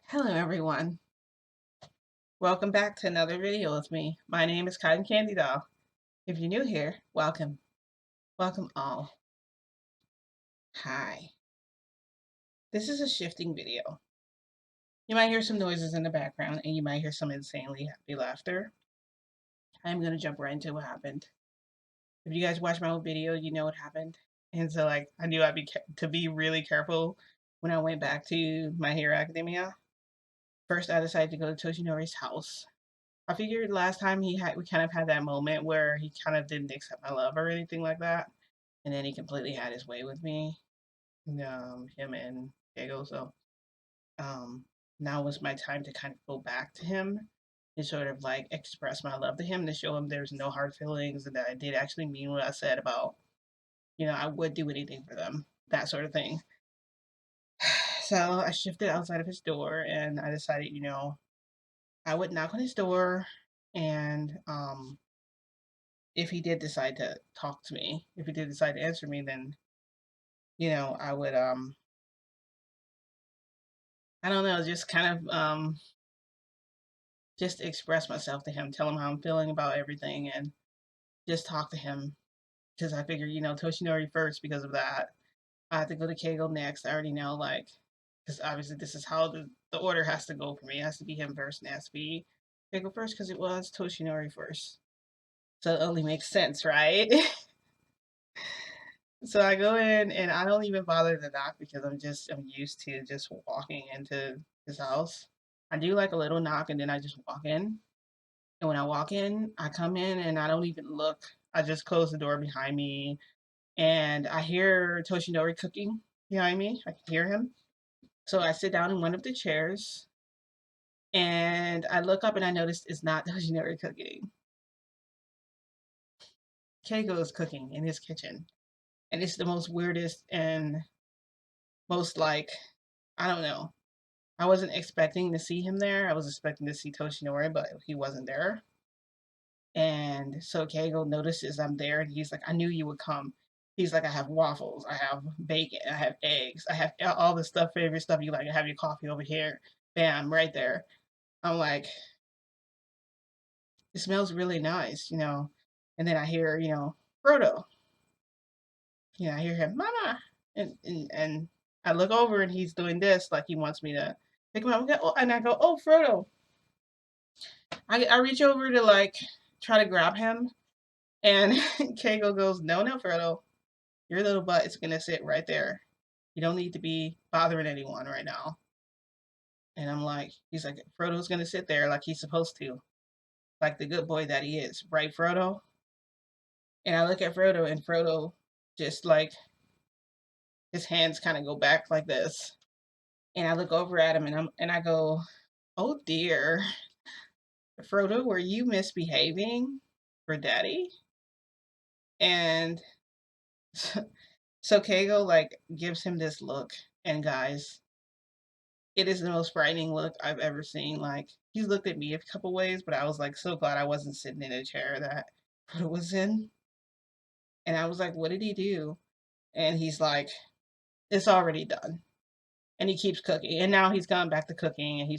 Hello everyone. Welcome back to another video with me. My name is Cotton Candy Doll. If you're new here, welcome. Welcome all. Hi. This is a shifting video. You might hear some noises in the background and you might hear some insanely happy laughter. I'm going to jump right into what happened. If you guys watched my old video, you know what happened. And so I knew I'd be really careful when I went back to My Hero Academia. First, I decided to go to Toshinori's house. I figured last time we kind of had that moment where he kind of didn't accept my love or anything like that, and then he completely had his way with me, him and Diego. So um, now was my time to kind of go back to him and sort of like express my love to him to show him there's no hard feelings and that I did actually mean what I said about I would do anything for them, that sort of thing. So I shifted outside of his door and I decided, I would knock on his door and if he did decide to talk to me, if he did decide to answer me, then I would I don't know, just kind of just express myself to him, tell him how I'm feeling about everything and just talk to him because I figured, Toshinori first because of that. I have to go to Keigo next. I already know because obviously this is how the order has to go for me. It has to be him first and it has to be Keigo first because it was Toshinori first. So it only makes sense, right? So I go in and I don't even bother to knock because I'm used to just walking into his house. I do like a little knock and then I just walk in. And when I walk in, I come in and I don't even look. I just close the door behind me and I hear Toshinori cooking behind me. I can hear him. So I sit down in one of the chairs and I look up and I notice it's not Toshinori cooking. Keiko is cooking in his kitchen. And it's the most weirdest and most like, I don't know. I wasn't expecting to see him there. I was expecting to see Toshinori, but he wasn't there. And so Keigo notices I'm there and he's like, I knew you would come. He's like, I have waffles, I have bacon, I have eggs, I have all the stuff, favorite stuff you like. I have your coffee over here. Bam, right there. I'm like, it smells really nice. And then I hear, Frodo. I hear him, Mama. And I look over and he's doing this like he wants me to pick him up. And I go, oh, Frodo. I reach over to like try to grab him, and Keiko goes, "No, no, Frodo, your little butt is gonna sit right there. You don't need to be bothering anyone right now." And I'm like, he's like, Frodo's gonna sit there like he's supposed to, like the good boy that he is, right, Frodo? And I look at Frodo, and Frodo just like his hands kind of go back like this, and I look over at him, and I go, "Oh dear, Frodo, were you misbehaving for Daddy?" And so Kago like gives him this look, and guys, it is the most frightening look I've ever seen. Like he's looked at me a couple ways, but I was like so glad I wasn't sitting in a chair that it was in. And I was like, what did he do? And he's like, it's already done. And he keeps cooking. And now he's gone back to cooking and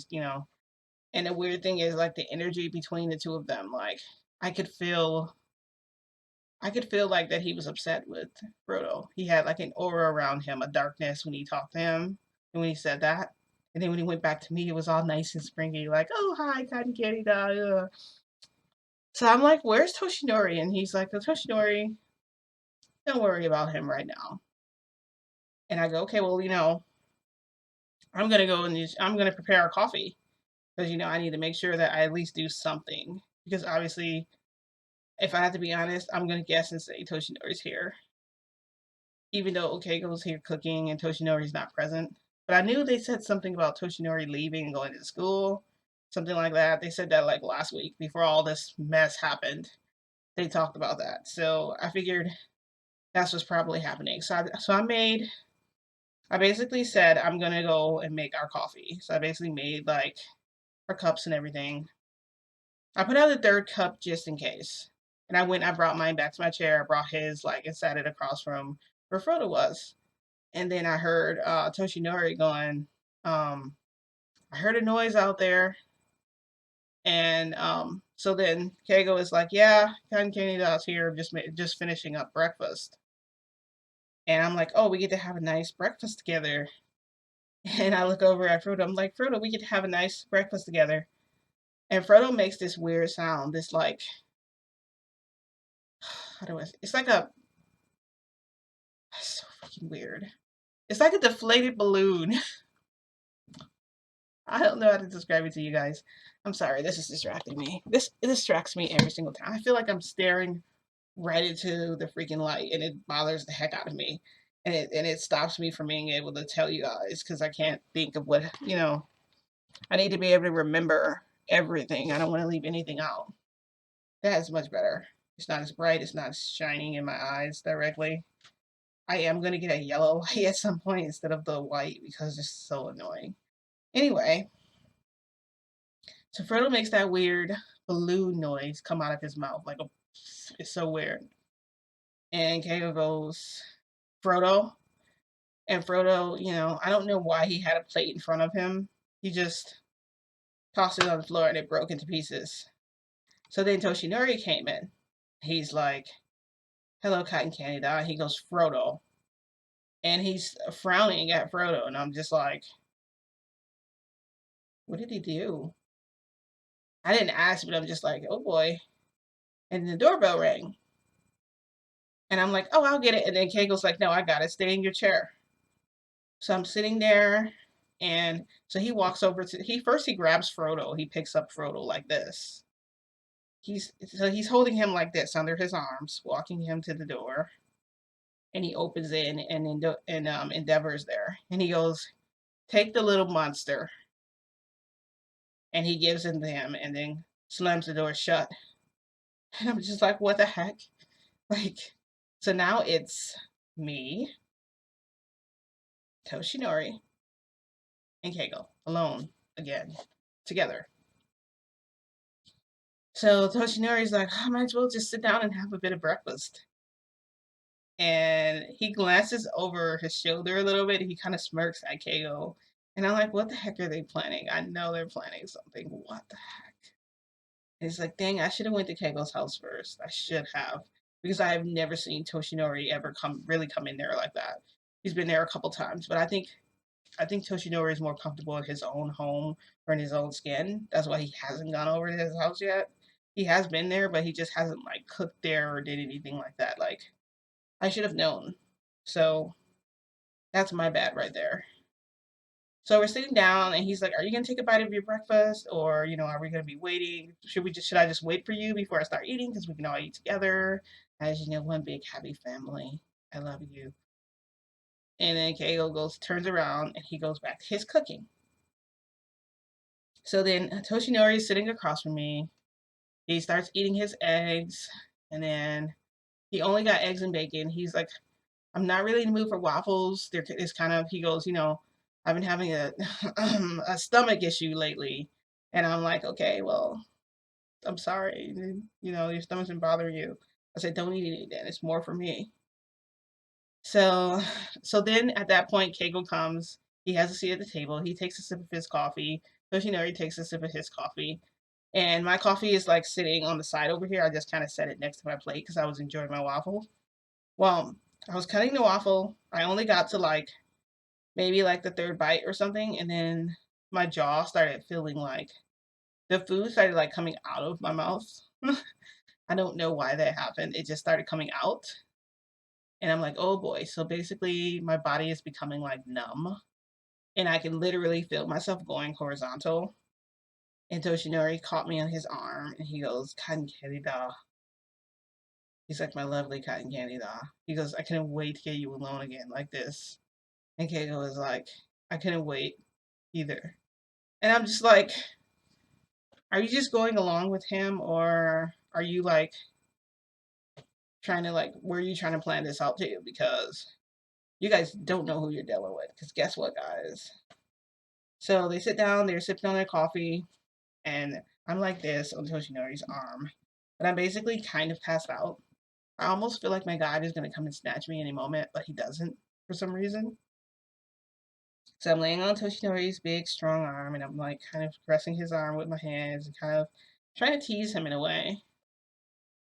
and the weird thing is like the energy between the two of them, like I could feel I could feel like that he was upset with Frodo. He had like an aura around him, a darkness when he talked to him and when he said that. And then when he went back to me, it was all nice and springy, like, oh, hi, cotton candy doll. So I'm like, where's Toshinori? And he's like, oh, Toshinori, don't worry about him right now. And I go, okay, well, I'm going to go and I'm going to prepare our coffee because, I need to make sure that I at least do something. Because obviously, if I have to be honest, I'm going to guess and say Toshinori's here, even though Okeigo's here cooking and Toshinori's not present. But I knew they said something about Toshinori leaving and going to school, something like that. They said that like last week before all this mess happened. They talked about that. So I figured that's what's probably happening. I basically said I'm gonna go and make our coffee. So I basically made like our cups and everything. I put out a third cup just in case. And I brought mine back to my chair. I brought his like and sat it across from where Frodo was. And then I heard Toshinori going, um, I heard a noise out there. And so then Kago is like, yeah, Cotton Candy Dog's here, just finishing up breakfast. And I'm like, oh, we get to have a nice breakfast together. And I look over at Frodo. I'm like, Frodo, we get to have a nice breakfast together. And Frodo makes this weird sound. This like, how do I? It's like a, it's so freaking weird. It's like a deflated balloon. I don't know how to describe it to you guys. I'm sorry, this is distracting me. This it distracts me every single time. I feel like I'm staring right into the freaking light, and it bothers the heck out of me. And it stops me from being able to tell you guys because I can't think of what I need to be able to remember everything. I don't want to leave anything out. That is much better. It's not as bright. It's not shining in my eyes directly. I am going to get a yellow light at some point instead of the white because it's so annoying. Anyway, so Frodo makes that weird balloon noise come out of his mouth. Like, it's so weird. And Kago goes, Frodo. And Frodo, I don't know why he had a plate in front of him. He just tossed it on the floor and it broke into pieces. So then Toshinori came in. He's like, hello, Cotton Candy Dog. He goes, Frodo. And he's frowning at Frodo. And I'm just like, what did he do? I didn't ask, but I'm just like, oh boy. And the doorbell rang. And I'm like, oh, I'll get it. And then Kago's like, no, I got it. Stay in your chair. So I'm sitting there. And so he walks over to, he grabs Frodo. He picks up Frodo like this. He's holding him like this under his arms, walking him to the door. And he opens it and Endeavor's there. And he goes, take the little monster. And he gives it to him and then slams the door shut. And I'm just like, what the heck? Like, so now it's me, Toshinori, and Kago alone again, together. So Toshinori's like, I might as well just sit down and have a bit of breakfast. And he glances over his shoulder a little bit. He kind of smirks at Kago. And I'm like, what the heck are they planning? I know they're planning something. What the heck? And he's like, dang, I should have went to Kago's house first. I should have. Because I have never seen Toshinori ever come in there like that. He's been there a couple times, but I think Toshinori is more comfortable in his own home or in his own skin. That's why he hasn't gone over to his house yet. He has been there, but he just hasn't like cooked there or did anything like that. Like, I should have known. So that's my bad right there. So we're sitting down and he's like, are you gonna take a bite of your breakfast? Or, are we gonna be waiting? Should I just wait for you before I start eating? Because we can all eat together. As you know, one big happy family. I love you. And then Kago turns around and he goes back to his cooking. So then Toshinori is sitting across from me. He starts eating his eggs, and then he only got eggs and bacon. He's like, I'm not really in the mood for waffles. It's kind of, he goes, I've been having a a stomach issue lately. And I'm like, okay, well, I'm sorry. Your stomach's been bothering you. I said, don't eat it then. It's more for me. So so then at that point, Kegel comes. He has a seat at the table. He takes a sip of his coffee. Toshinori takes a sip of his coffee. And my coffee is like sitting on the side over here. I just kind of set it next to my plate because I was enjoying my waffle. Well, I was cutting the waffle. I only got to like maybe like the third bite or something. And then my jaw started feeling like the food started like coming out of my mouth. I don't know why that happened. It just started coming out. And I'm like, oh boy. So basically, my body is becoming like numb. And I can literally feel myself going horizontal. And Toshinori caught me on his arm and he goes, Cotton Candy Doll. He's like, my lovely Cotton Candy Doll. He goes, I couldn't wait to get you alone again like this. And Keiko was like, I couldn't wait either. And I'm just like, are you just going along with him or are you like trying to like, were you trying to plan this out too? Because you guys don't know who you're dealing with. Because guess what, guys? So they sit down, they're sipping on their coffee, and I'm like this on Toshinori's arm. But I'm basically kind of passed out. I almost feel like my guide is going to come and snatch me any moment, but he doesn't for some reason. So I'm laying on Toshinori's big, strong arm, and I'm like kind of pressing his arm with my hands and kind of trying to tease him in a way.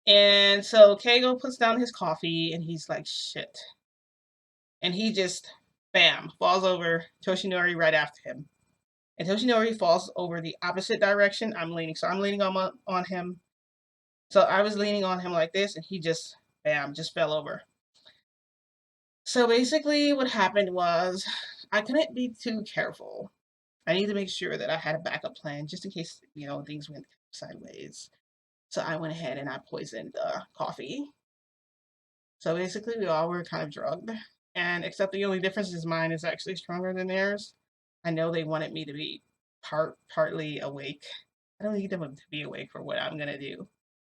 And so Keigo puts down his coffee and he's like, shit. And he just, bam, falls over Toshinori right after him. And Toshinori falls over the opposite direction I'm leaning. So I'm leaning on him. So I was leaning on him like this, and he just, bam, just fell over. So basically, what happened was I couldn't be too careful. I need to make sure that I had a backup plan just in case, things went sideways. So I went ahead and I poisoned the coffee. So basically, we all were kind of drugged. And except the only difference is mine is actually stronger than theirs. I know they wanted me to be partly awake. I don't need them to be awake for what I'm gonna do.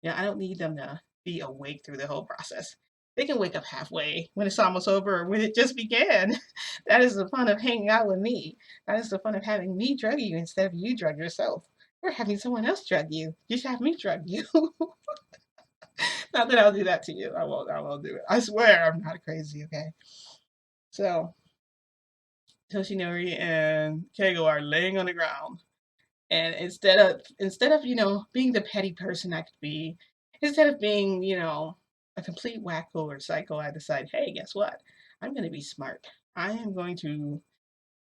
I don't need them to be awake through the whole process. They can wake up halfway when it's almost over or when it just began. That is the fun of hanging out with me. That is the fun of having me drug you instead of you drug yourself. Or having someone else drug you. You should have me drug you. Not that I'll do that to you. I won't do it. I swear I'm not crazy, okay? So Toshinori and Keigo are laying on the ground. And instead of being the petty person I could be, instead of being a complete wacko or psycho, I decide, hey, guess what? I'm going to be smart. I am going to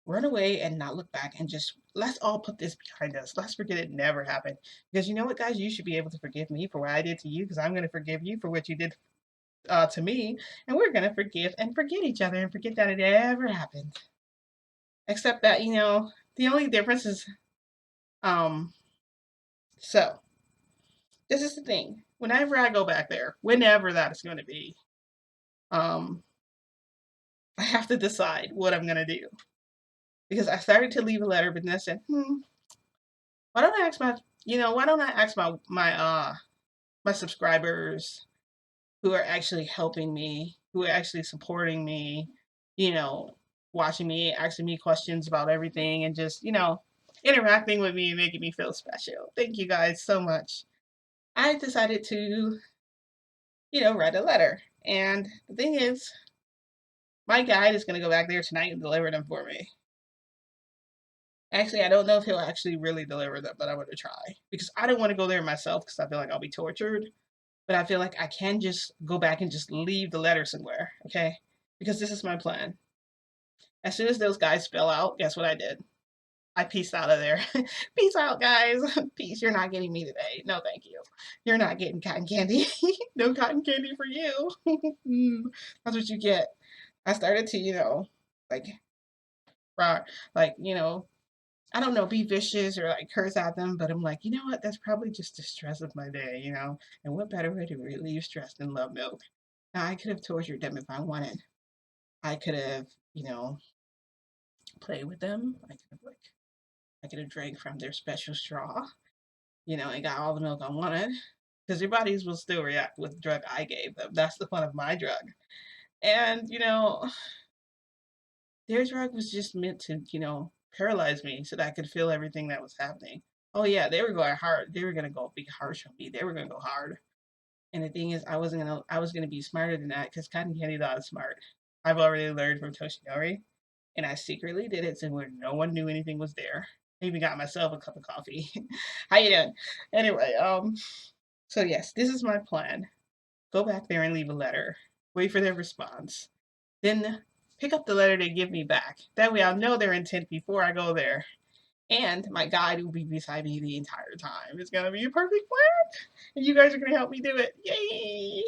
run away and not look back and just let's all put this behind us. Let's forget it never happened. Because you know what, guys, you should be able to forgive me for what I did to you, because I'm going to forgive you for what you did to me, and we're going to forgive and forget each other and forget that it ever happened. Except that the only difference is um so this is the thing. Whenever I go back there, whenever that is going to be, um, I have to decide what I'm going to do. Because I started to leave a letter, but then I said, why don't I ask my subscribers who are actually helping me, who are actually supporting me, you know, watching me, asking me questions about everything, and just, interacting with me and making me feel special. Thank you guys so much. I decided to, write a letter. And the thing is, my guide is going to go back there tonight and deliver them for me. Actually, I don't know if he'll actually really deliver them, but I'm going to try. Because I don't want to go there myself because I feel like I'll be tortured. But I feel like I can just go back and just leave the letter somewhere, okay? Because this is my plan. As soon as those guys spell out, guess what I did? I peaced out of there. Peace out, guys. Peace. You're not getting me today. No, thank you. You're not getting cotton candy. No cotton candy for you. That's what you get. I started to, like, like, I don't know, be vicious or like curse at them, but I'm like, you know what? That's probably just the stress of my day. And what better way to relieve stress than love milk? Now, I could have tortured them if I wanted. I could have, played with them. I could have drank from their special straw, and got all the milk I wanted. Because their bodies will still react with the drug I gave them. That's the fun of my drug. And, their drug was just meant to, paralyze me so that I could feel everything that was happening. Oh yeah, they were going hard. They were gonna go big harsh on me. They were gonna go hard. And the thing is, I was gonna be smarter than that because Cotton Candy Dog is smart. I've already learned from Toshinori, and I secretly did it so where no one knew anything was there. I even got myself a cup of coffee. How you doing? Anyway, so yes, this is my plan. Go back there and leave a letter. Wait for their response. Then pick up the letter they give me back. That way I'll know their intent before I go there. And my guide will be beside me the entire time. It's gonna be a perfect plan. And you guys are gonna help me do it. Yay!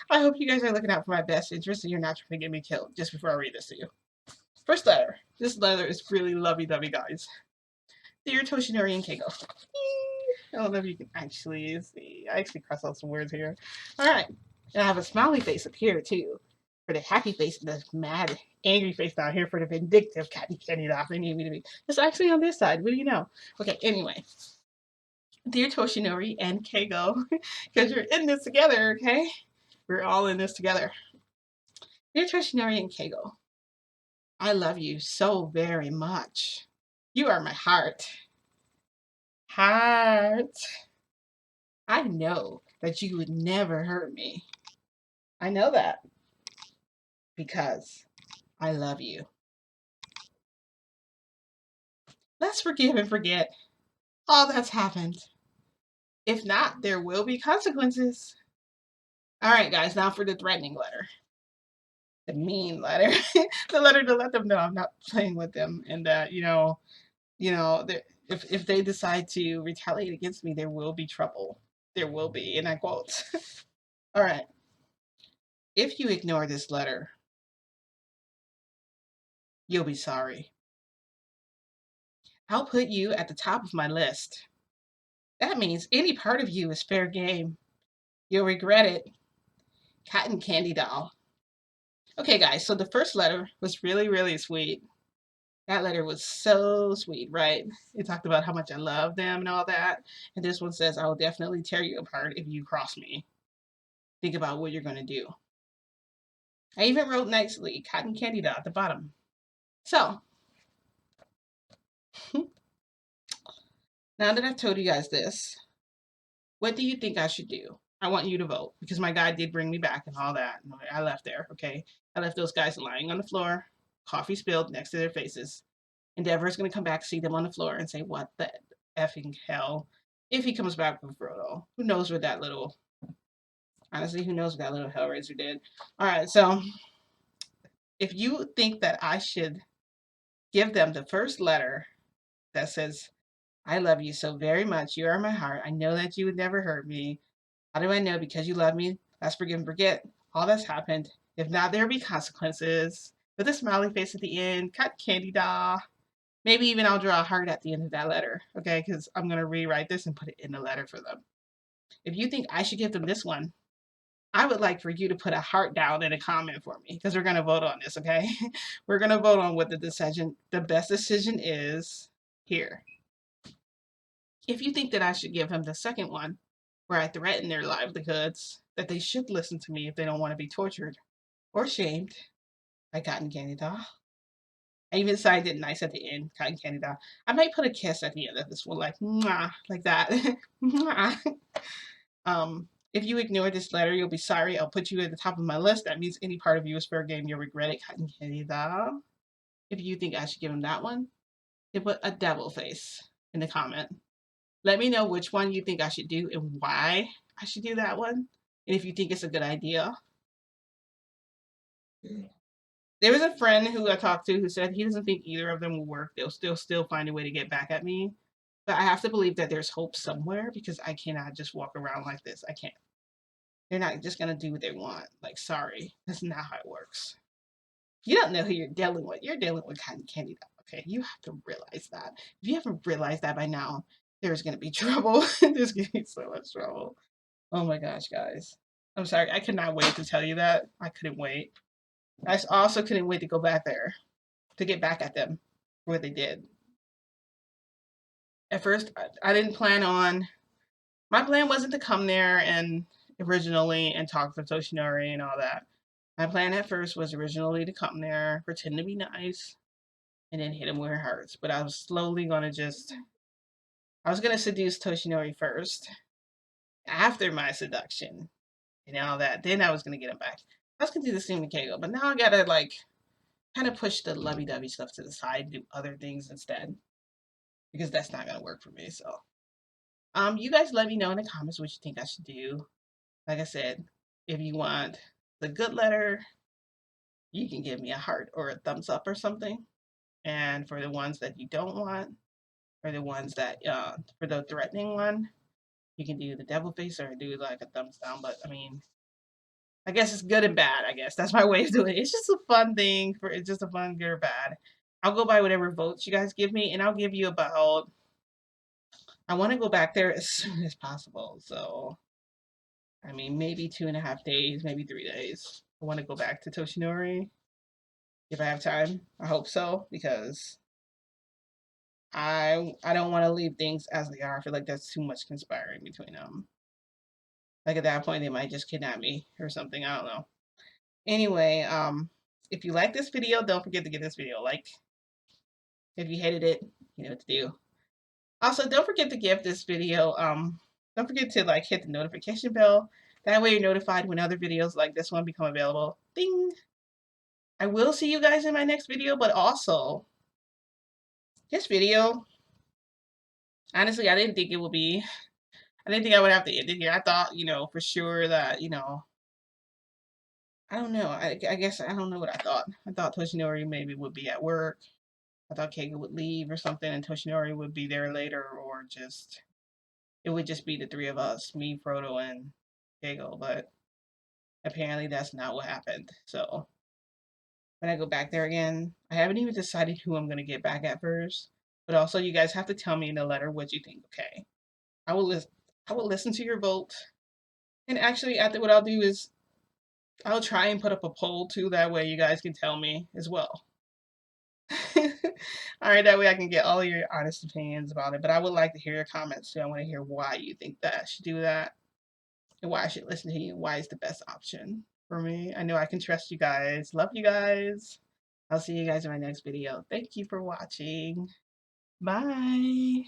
I hope you guys are looking out for my best interest and you're not trying to get me killed just before I read this to you. First letter. This letter is really lovey-dovey, guys. Dear Toshinori and Keiko. I don't know if you can actually see. I actually crossed out some words here. Alright. And I have a smiley face up here, too. For the happy face and the mad, angry face down here for the vindictive cotton candy dog they need me to be. It's actually on this side. What do you know? Okay, anyway. Dear Toshinori and Keigo, because you're in this together, okay? We're all in this together. Dear Toshinori and Keigo, I love you so very much. You are my heart. Heart. I know that you would never hurt me. I know that because I love you. Let's forgive and forget all that's happened. If not, there will be consequences. All right, guys, now for the threatening letter. The mean letter. The letter to let them know I'm not playing with them and that, if they decide to retaliate against me, there will be trouble. There will be, and I quote. All right. If you ignore this letter, you'll be sorry. I'll put you at the top of my list. That means any part of you is fair game. You'll regret it. Cotton Candy Doll. Okay, guys, so the first letter was really, really sweet. That letter was so sweet, right? It talked about how much I love them and all that. And this one says, I will definitely tear you apart if you cross me. Think about what you're going to do. I even wrote nicely, Cotton Candy Doll at the bottom. So, now that I've told you guys this, what do you think I should do? I want you to vote because my guy did bring me back and all that. I left there, okay? I left those guys lying on the floor, coffee spilled next to their faces. Endeavor's going to come back, see them on the floor, and say, what the effing hell? If he comes back with Frodo. Who knows what that little, honestly, who knows what that little Hellraiser did? All right, so if you think that I should give them the first letter that says, I love you so very much. You are my heart. I know that you would never hurt me. How do I know? Because you love me. Let's forgive and forget all that's happened. If not, there'll be consequences. With a smiley face at the end, cut candy doll. Maybe even I'll draw a heart at the end of that letter, okay? Because I'm going to rewrite this and put it in the letter for them. If you think I should give them this one, I would like for you to put a heart down in a comment for me because we're going to vote on this, okay? We're going to vote on what the best decision is here. If you think that I should give him the second one, where I threaten their livelihoods, that they should listen to me if they don't want to be tortured or shamed by Cotton Candy Doll. I even signed it nice at the end, Cotton Candy Doll. I might put a kiss at the end of this one, like mwah, like that. Mwah. If you ignore this letter, you'll be sorry. I'll put you at the top of my list. That means any part of you is fair game. You'll regret it, Cotton Candy Doll. If you think I should give him that one, you put a devil face in the comment. Let me know which one you think I should do and why I should do that one. And if you think it's a good idea. There was a friend who I talked to who said he doesn't think either of them will work. They'll still find a way to get back at me. But I have to believe that there's hope somewhere because I cannot just walk around like this. I can't. They're not just gonna do what they want. Like, sorry, that's not how it works. You don't know who you're dealing with. You're dealing with Cotton Candy Doll. Okay, you have to realize that. If you haven't realized that by now, there's gonna be trouble. There's gonna be so much trouble. Oh my gosh, guys. I'm sorry. I could not wait to tell you that. I couldn't wait. I also couldn't wait to go back there to get back at them for what they did. At first, I didn't plan on. My plan wasn't to come there and originally and talk to Toshinori and all that. My plan at first was originally to come there, pretend to be nice, and then hit him where it hurts. But I was slowly gonna I was gonna seduce Toshinori first. After my seduction and all that, then I was gonna get him back. I was gonna do the same with Keiko, but now I gotta like kind of push the lovey-dovey stuff to the side and do other things instead because that's not gonna work for me. So, you guys let me know in the comments what you think I should do. Like I said, if you want the good letter, you can give me a heart or a thumbs up or something. And for the ones that you don't want, or the ones that for the threatening one, you can do the devil face or do like a thumbs down. But I mean, I guess it's good and bad. I guess that's my way of doing it. It's just a fun thing for it's just a fun good or bad. I'll go by whatever votes you guys give me, and I'll give you about. I want to go back there as soon as possible. So, I mean, maybe 2.5 days, maybe 3 days. I want to go back to Toshinori if I have time. I hope so because I don't want to leave things as they are. I feel like that's too much conspiring between them. Like at that point, they might just kidnap me or something. I don't know. Anyway, if you like this video, don't forget to give this video a like. If you hated it, you know what to do. Also, don't forget to give this video, don't forget to like hit the notification bell. That way you're notified when other videos like this one become available. Ding! I will see you guys in my next video, but also, This video, honestly, I didn't think it would be. I didn't think I would have to end it here. I thought, for sure that, I don't know. I guess I don't know what I thought. I thought Toshinori maybe would be at work. I thought Keigo would leave or something, and Toshinori would be there later, or just it would just be the three of us, me, Frodo, and Keigo. But apparently, that's not what happened. So when I go back there again, I haven't even decided who I'm gonna get back at first. But also, you guys have to tell me in the letter what you think. Okay, I will listen. I will listen to your vote. And actually, after what I'll do is I'll try and put up a poll too. That way, you guys can tell me as well. All right, that way I can get all your honest opinions about it. But I would like to hear your comments too. I want to hear why you think that I should do that and why I should listen to you. Why is the best option for me? I know I can trust you guys. Love you guys. I'll see you guys in my next video. Thank you for watching. Bye.